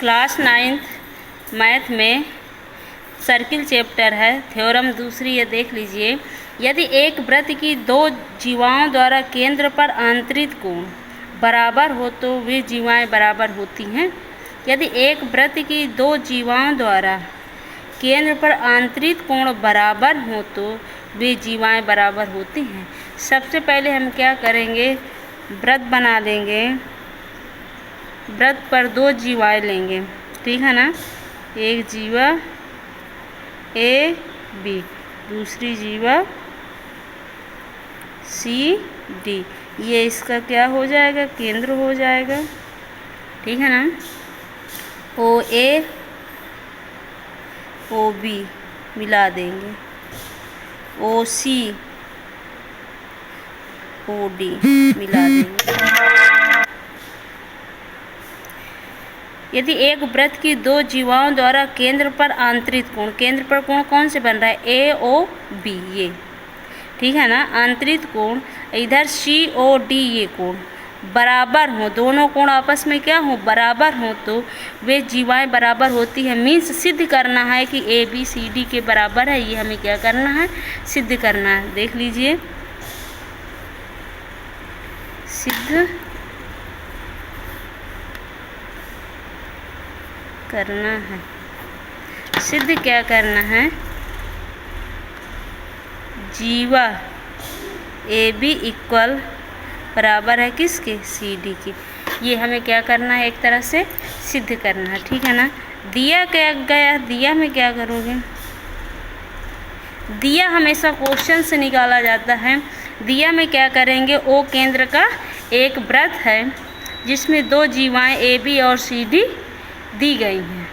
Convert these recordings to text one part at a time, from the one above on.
Class 9th math में circle chapter है, theorem दूसरी ये देख लीजिए। यदि एक वृत्त की दो जीवाओं द्वारा केंद्र पर आंतरिक कोण बराबर हो तो वे जीवाएं बराबर होती हैं। यदि एक वृत्त की दो जीवाओं द्वारा केंद्र पर आंतरिक कोण बराबर हो तो वे जीवाएं बराबर होती हैं। सबसे पहले हम क्या करेंगे, वृत्त बना लेंगे। वृत्त पर दो जीवाएं लेंगे, ठीक है ना। एक जीवा ए बी, दूसरी जीवा सी डी। ये इसका क्या हो जाएगा, केंद्र हो जाएगा, ठीक है ना। ओ ए ओ बी मिला देंगे, ओ सी ओ डी मिला देंगे। यदि एक वृत्त की दो जीवाओं द्वारा केंद्र पर आंतरिक कोण, केंद्र पर कोण कौन से बन रहा है, ए ओ बी, ये ठीक है ना। आंतरिक कोण इधर सी ओ डी, ये कोण बराबर हो, दोनों कोण आपस में क्या हो, बराबर हो तो वे जीवाएं बराबर होती है। मीन्स सिद्ध करना है कि ए बी सी डी के बराबर है, ये हमें क्या करना है, सिद्ध करना है। देख लीजिए, सिद्ध करना है। सिद्ध क्या करना है, जीवा ए बी इक्वल बराबर है किसके, सी डी के। ये हमें क्या करना है, एक तरह से सिद्ध करना है, ठीक है ना। दिया क्या गया, दिया में क्या करोगे, दिया हमेशा क्वेश्चन से निकाला जाता है। दिया में क्या करेंगे, ओ केंद्र का एक वृत्त है जिसमें दो जीवाएं ए बी और सी डी दी गई हैं।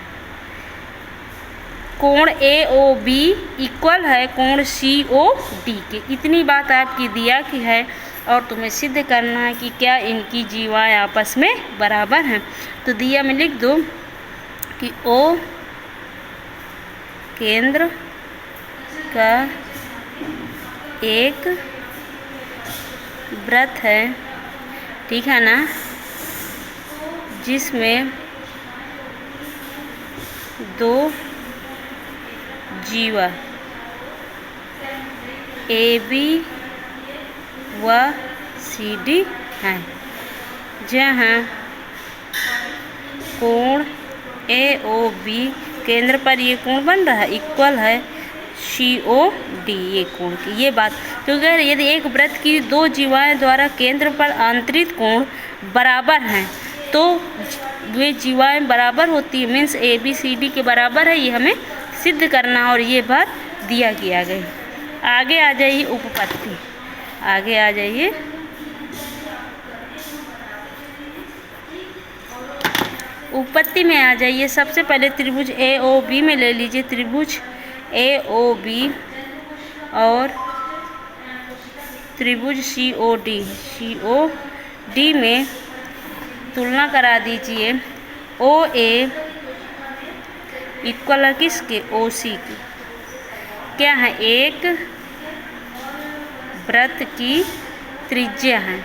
कोण ए ओ बी इक्वल है कोण सी ओ डी के। इतनी बात आपकी दिया की है और तुम्हें सिद्ध करना है कि क्या इनकी जीवाएं आपस में बराबर हैं। तो दिया में लिख दो कि ओ केंद्र का एक वृत्त है, ठीक है ना, जिसमें दो जीवा ए बी व सी डी हैं, जहाँ कोण ए ओ बी केंद्र पर ये कोण बन रहा है इक्वल है सी ओ डी, ये कोण की ये बात। तो अगर यदि एक वृत्त की दो जीवाएं द्वारा केंद्र पर आंतरिक कोण बराबर हैं तो वे जीवाएं बराबर होती है, means A B C D के बराबर है, ये हमें सिद्ध करना और ये बात दिया किया गया। आगे आ जाइए उपपत्ति, आगे आ जाइए। उपपत्ति में आ जाइए। सबसे पहले त्रिभुज ए ओ बी में ले लीजिए, त्रिभुज ए ओ बी और त्रिभुज सी ओ डी में तुलना करा दीजिए। ओ ए इक्वल है किसके, ओ सी की। क्या है, एक वृत्त की त्रिज्या है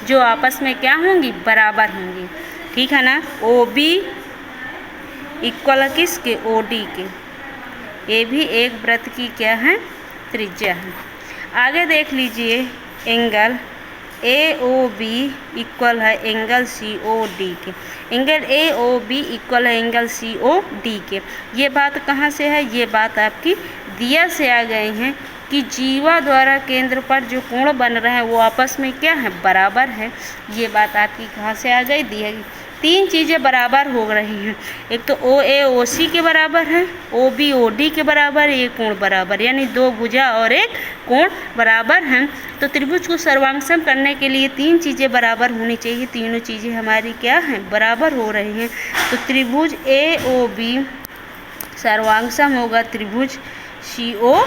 जो आपस में क्या होंगी, बराबर होंगी, ठीक है ना। ओ बी इक्वल है किसके, ओ डी के। ये भी एक वृत्त की क्या है, त्रिज्या है। आगे देख लीजिए, angle A O B equal है एंगल सी ओ डी के। Angle A O B equal है एंगल सी ओ डी के। ये बात कहाँ से है, ये बात आपकी दिया से आ गई हैं कि जीवा द्वारा केंद्र पर जो कोण बन रहे हैं वो आपस में क्या है, बराबर है। ये बात आपकी कहाँ से आ गई, दी गई। तीन चीज़ें बराबर हो रही हैं, एक तो ओ ए ओ सी के बराबर है, ओ बी ओ डी के बराबर, ये कोण बराबर, यानी दो भुजा और एक कोण बराबर हैं। तो त्रिभुज को सर्वांगसम करने के लिए तीन चीज़ें बराबर होनी चाहिए, तीनों चीज़ें हमारी क्या हैं, बराबर हो रही हैं। तो त्रिभुज ए ओ बी सर्वांगसम होगा त्रिभुज सी ओ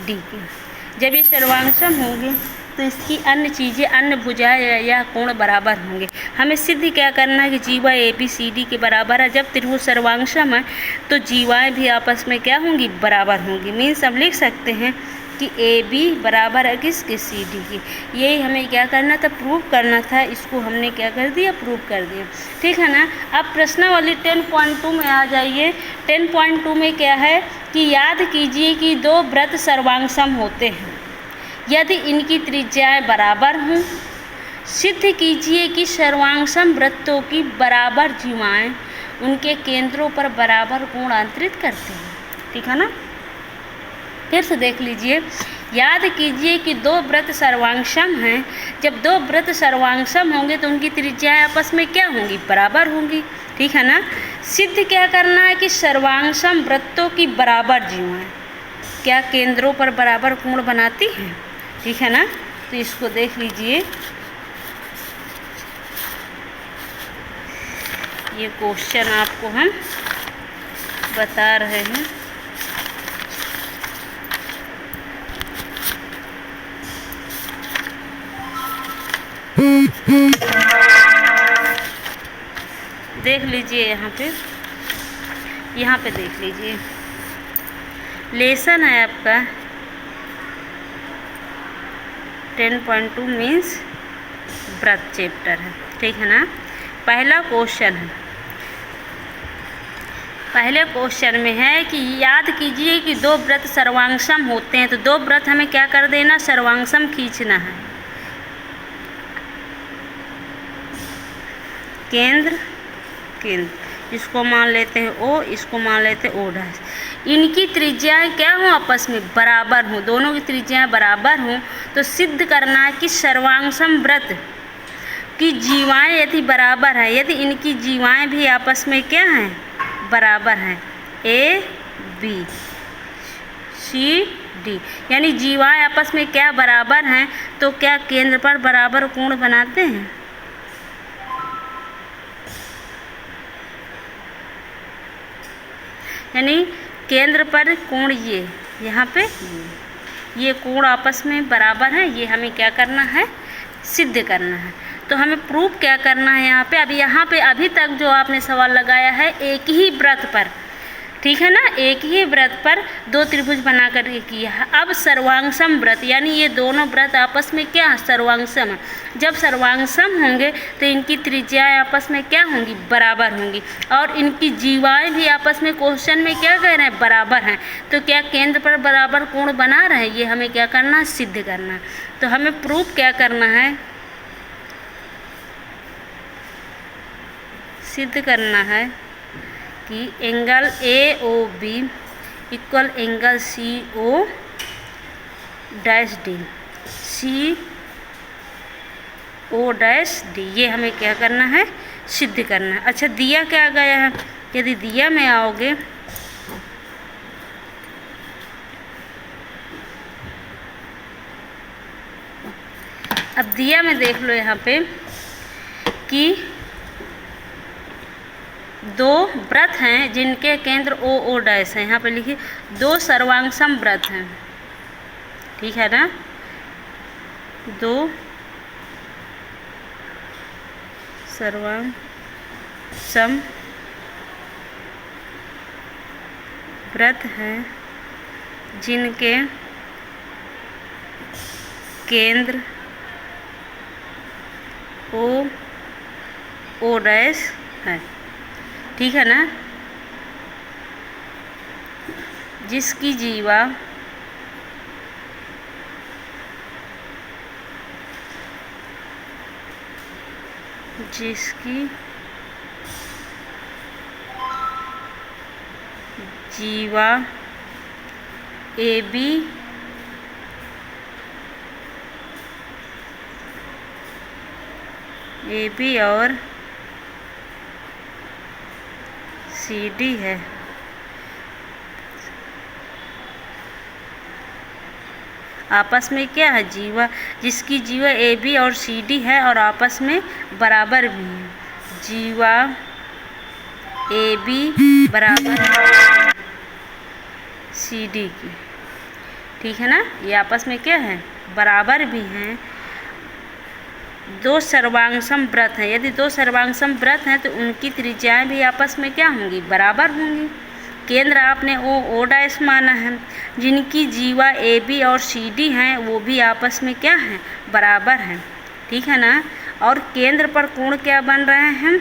डी के। जब ये सर्वांगसम होंगे तो इसकी अन्य चीज़ें, अन्य भुजाएं या कोण बराबर होंगे। हमें सिद्ध क्या करना है कि जीवा ए बी सी डी के बराबर है। जब त्रिभुज सर्वांगसम है तो जीवाएं भी आपस में क्या होंगी, बराबर होंगी। मीन्स हम लिख सकते हैं कि ए बी बराबर है किसके, सी डी की। यही हमें क्या करना था, प्रूव करना था। इसको हमने क्या कर दिया, प्रूव कर दिया। ठीक है ना। अब प्रश्नावली 10.2 में आ जाइए। 10.2 में क्या है कि याद कीजिए कि दो वृत्त सर्वांगसम होते हैं यदि इनकी त्रिज्याएं बराबर हों। सिद्ध कीजिए कि सर्वांगसम वृत्तों की बराबर जीवाएं उनके केंद्रों पर बराबर कोण अंतरित करते हैं। ठीक है ना। फिर से देख लीजिए। याद कीजिए कि दो वृत्त सर्वांगसम हैं। जब दो वृत्त सर्वांगसम होंगे तो उनकी त्रिज्याएं आपस में क्या होंगी, बराबर होंगी। ठीक है ना। सिद्ध क्या करना है कि सर्वांगसम वृत्तों की बराबर जीवाएं क्या केंद्रों पर बराबर कोण बनाती हैं। ठीक है ना। तो इसको देख लीजिए। ये क्वेश्चन आपको हम बता रहे हैं। देख लीजिए यहाँ पे देख लीजिए। लेसन है आपका 10.2 मीन्स वृत्त चैप्टर है। ठीक है ना। पहला क्वेश्चन है। पहले क्वेश्चन में है कि याद कीजिए कि दो वृत्त सर्वांगसम होते हैं। तो दो वृत्त हमें क्या कर देना, सर्वांगसम खींचना है। केंद्र इसको मान लेते हैं ओ, इसको मान लेते हैं ओ डैश। इनकी त्रिज्याएं क्या हों, आपस में बराबर हों। दोनों की त्रिज्याएं बराबर हों तो सिद्ध करना है कि सर्वांगसम वृत्त की जीवाएं यदि बराबर है, यदि इनकी जीवाएं भी आपस में क्या हैं, बराबर हैं। ए बी सी डी यानी जीवाएं आपस में क्या बराबर हैं तो क्या केंद्र पर बराबर कोण बनाते हैं। यानी केंद्र पर कोण ये यहाँ पे ये कोण आपस में बराबर है। ये हमें क्या करना है, सिद्ध करना है। तो हमें प्रूफ क्या करना है यहाँ पे अभी तक जो आपने सवाल लगाया है एक ही वृत्त पर, ठीक है ना, एक ही वृत्त पर दो त्रिभुज बना कर किया है। अब सर्वांगसम वृत्त यानी ये दोनों वृत्त आपस में क्या सर्वांगसम है। जब सर्वांगसम होंगे तो इनकी त्रिज्याएं आपस में क्या होंगी, बराबर होंगी। और इनकी जीवाएं भी आपस में क्वेश्चन में क्या कह रहे हैं, बराबर हैं। तो क्या केंद्र पर बराबर कोण बना रहे हैं, ये हमें क्या करना है, सिद्ध करना है। तो हमें प्रूफ क्या करना है, सिद्ध करना है कि angle A O B equal angle C O dash D, C O dash D, ये हमें क्या करना है, सिद्ध करना है। अच्छा दिया क्या गया है, यदि दिया में आओगे अब दिया में देख लो यहाँ पे कि दो वृत्त हैं जिनके केंद्र ओ ओ डैश है। यहाँ पे लिखिए दो सर्वांगसम वृत्त हैं, ठीक है ना, दो सर्वांगसम वृत्त हैं जिनके केंद्र ओ ओ डैश है, ठीक है ना, जिसकी जीवा ए बी और सी डी है। आपस में क्या है, जीवा, जिसकी जीवा ए बी और सी डी है और आपस में बराबर भी है। जीवा ए बी बराबर सी डी की, ठीक है ना, ये आपस में क्या है, बराबर भी हैं। दो सर्वांगसम वृत्त हैं, यदि दो सर्वांगसम वृत्त हैं तो उनकी त्रिज्याएं भी आपस में क्या होंगी, बराबर होंगी, केंद्र आपने ओ डैश माना है, जिनकी जीवा AB और CD हैं वो भी आपस में क्या हैं, बराबर हैं, ठीक है ना। और केंद्र पर कोण क्या बन रहे हैं,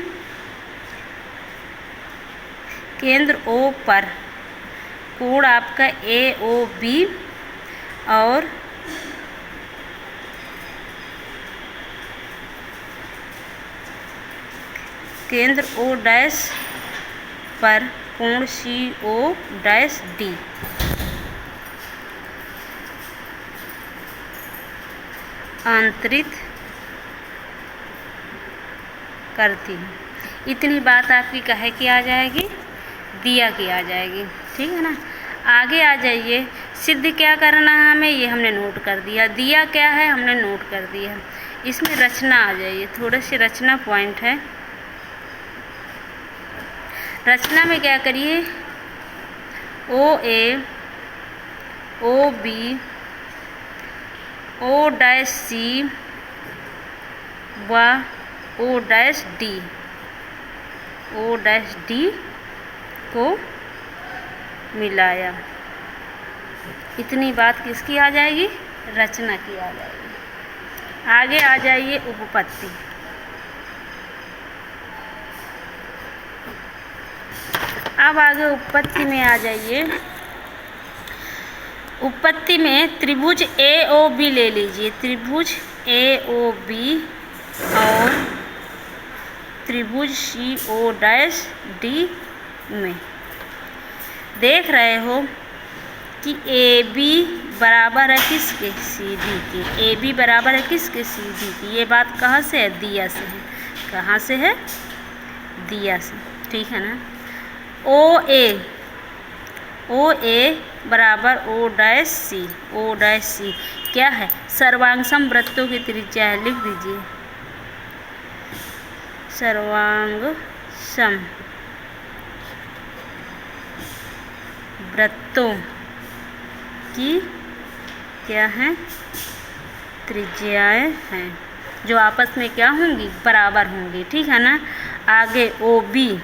केंद्र O पर कोण आपका AOB और केंद्र O डैश पर कोण CO डैश D। आंतरित करती है। इतनी बात आपकी कहे की आ जाएगी, दिया की आ जाएगी, ठीक है ना। आगे आ जाइए, सिद्ध क्या करना है हमें, ये हमने नोट कर दिया, दिया क्या है हमने नोट कर दिया। इसमें रचना आ जाइए, थोड़े से रचना पॉइंट है। रचना में क्या करिए, OA OB O dash C व O डैश D को मिलाया। इतनी बात किसकी आ जाएगी, रचना की आ जाएगी। आगे आ जाइए उपपत्ति। अब आगे उपपत्ति में आ जाइए। उपपत्ति में त्रिभुज AOB ले लीजिए, त्रिभुज AOB और त्रिभुज CO डैश D में देख रहे हो कि AB बराबर है किसके, CD के। AB बराबर है किसके, CD की। ये बात कहाँ से है, दिया से है। कहाँ से है, दिया से, ठीक है ना। OA बराबर O डैश C क्या है, सर्वांगसम वृत्तों की त्रिज्या है, लिख दीजिए सर्वांगसम वृत्तों की क्या है, त्रिज्याएं हैं, जो आपस में क्या होंगी, बराबर होंगी, ठीक है ना। आगे OB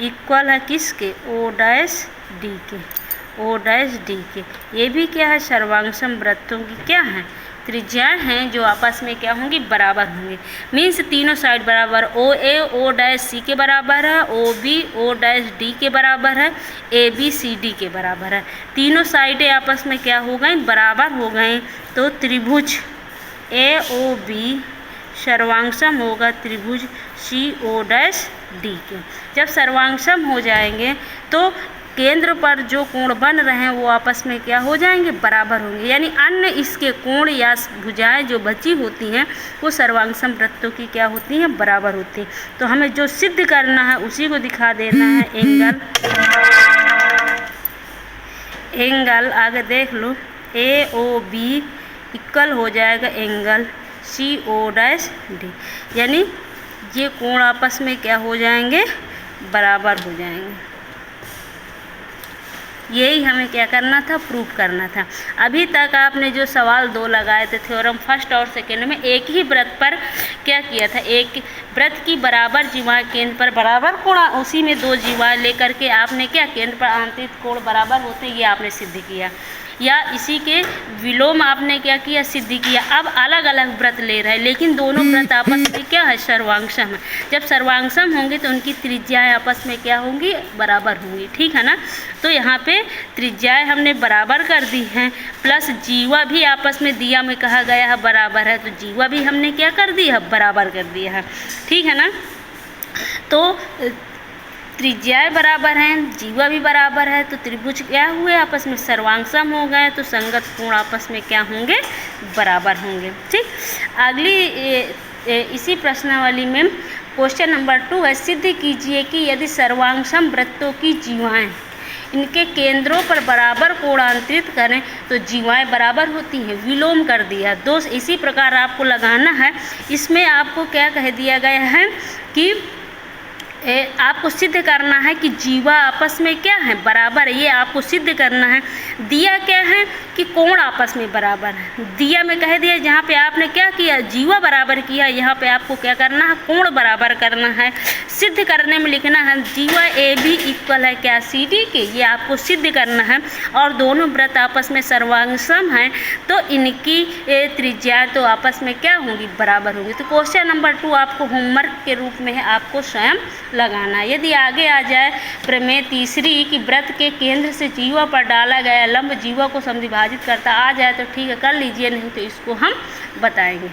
इक्वल है किसके, O डैश D के। ये भी क्या है, सर्वांगसम वृत्तों की क्या है, त्रिज्याएं हैं, जो आपस में क्या होंगी, बराबर होंगी। मीन्स तीनों साइड बराबर, OA O डैश C के बराबर है, OB O डैश D के बराबर है, AB CD के बराबर है। तीनों साइडें आपस में क्या हो गई, बराबर हो गई। तो त्रिभुज AOB सर्वांगसम होगा त्रिभुज CO डैश D के। जब सर्वांगसम हो जाएंगे तो केंद्र पर जो कोण बन रहे हैं वो आपस में क्या हो जाएंगे, बराबर होंगे। यानी अन्य इसके कोण या भुजाएं जो बची होती हैं वो सर्वांगसम वृत्तों की क्या होती हैं, बराबर होती हैं। तो हमें जो सिद्ध करना है उसी को दिखा देना है। एंगल आगे देख लो, AOB इक्वल हो जाएगा एंगल CO डैश D। यानी ये कोण आपस में क्या हो जाएंगे, बराबर हो जाएंगे। यही हमें क्या करना था, प्रूफ करना था। अभी तक आपने जो सवाल 2 लगाए थे थ्योरम फर्स्ट और सेकेंड में, एक ही वृत्त पर क्या किया था, एक वृत्त की बराबर जीवाएं केंद्र पर बराबर कोण, उसी में 2 जीवाएं लेकर के आपने क्या, केंद्र पर आंतरिक कोण बराबर होते हैं, ये आपने सिद्ध किया। या इसी के विलोम आपने क्या किया, सिद्ध किया। अब अलग अलग व्रत ले रहे हैं, लेकिन दोनों व्रत आपस में क्या है, सर्वांगसम है। जब सर्वांगसम होंगे तो उनकी त्रिज्याएं आपस में क्या होंगी, बराबर होंगी, ठीक है ना। तो यहाँ पे त्रिज्याएं हमने बराबर कर दी हैं, प्लस जीवा भी आपस में दिया में कहा गया है बराबर है, तो जीवा भी हमने क्या कर दिया है, बराबर कर दिया है, ठीक है ना। तो त्रिज्याएं बराबर हैं, जीवा भी बराबर है, तो त्रिभुज क्या हुए, आपस में सर्वांगसम हो गए, तो संगत कोण आपस में क्या होंगे, बराबर होंगे, ठीक। अगली इसी प्रश्नावली में क्वेश्चन नंबर 2 है, सिद्ध कीजिए कि यदि सर्वांगसम वृत्तों की जीवाएं इनके केंद्रों पर बराबर कोणांतरित करें तो जीवाएं बराबर होती हैं। विलोम कर दिया दोस्त, इसी प्रकार आपको लगाना है। इसमें आपको क्या कह दिया गया है कि आपको सिद्ध करना है कि जीवा आपस में क्या है, बराबर है। ये आपको सिद्ध करना है। दिया क्या है कि कोण आपस में बराबर है। दिया में कह दिया, जहाँ पे आपने क्या किया, जीवा बराबर किया, यहाँ पे आपको क्या करना है, कोण बराबर करना है। सिद्ध करने में लिखना है जीवा ए बी इक्वल है क्या, सी डी के, ये आपको सिद्ध करना है। और दोनों वृत्त आपस में सर्वांग सम हैं, तो इनकी त्रिज्या तो आपस में क्या होंगी, बराबर होगी। तो क्वेश्चन नंबर 2 आपको होमवर्क के रूप में है, आपको स्वयं लगाना है। यदि आगे आ जाए प्रमेय तीसरी कि वृत्त के केंद्र से जीवा पर डाला गया लंब जीवा को समद्विभाजित करता आ जाए तो ठीक है, कर लीजिए, नहीं तो इसको हम बताएंगे।